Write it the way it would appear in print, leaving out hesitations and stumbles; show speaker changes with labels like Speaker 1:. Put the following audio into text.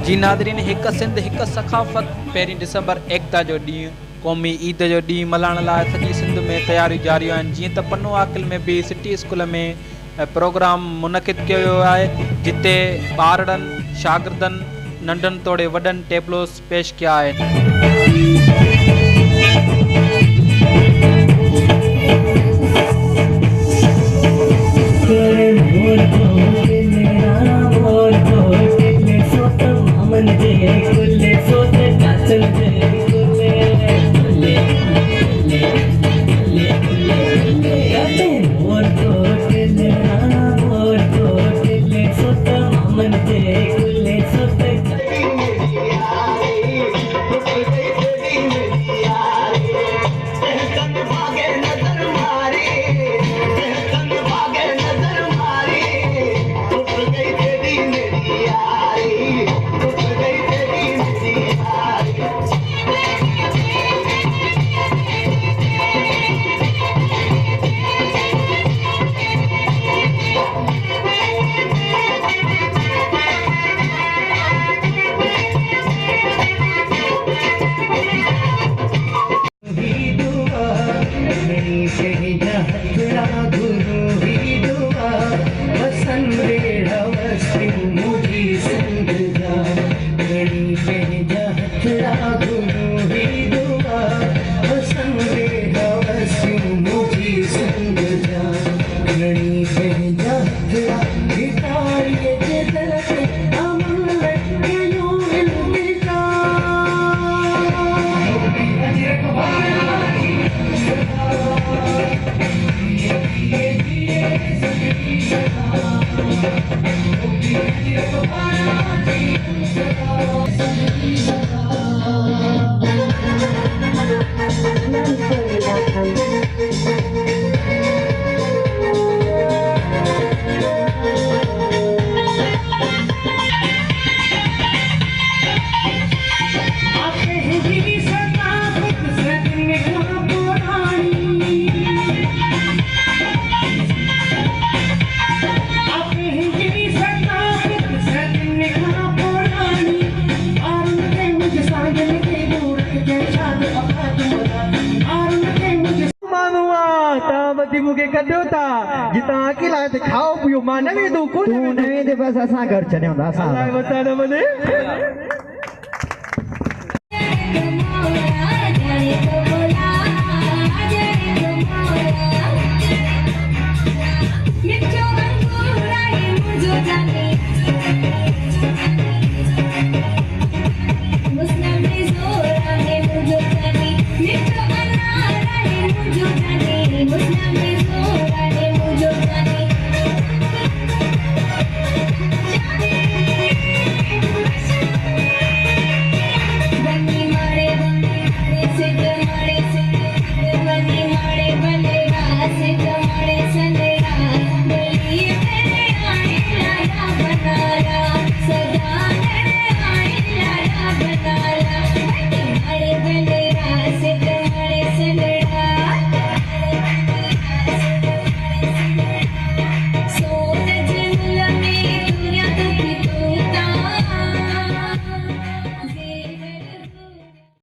Speaker 1: जी Nadreen, हिक सिंध हिक सखाफ़त 1 दिसंबर एकता जो ॾींहुं क़ौमी ईद जो ॾींहुं मल्हाइण लाइ सॼी सिंध में तयारियूं जारी आहिनि। जीअं त पन्नू आकिल में बि सिटी स्कूल में प्रोग्राम मुनक़िद कयो वियो आहे, जिते ॿारनि शागिर्दनि नंढनि तोड़े वॾनि टेबलोस पेश कया आहिनि।
Speaker 2: मुझे कदो था जिता अकेला ते खाओ पियो मां नवे दो को तू नवे दे बस असा घर चने हुंदा असा अल्लाह बता दे मने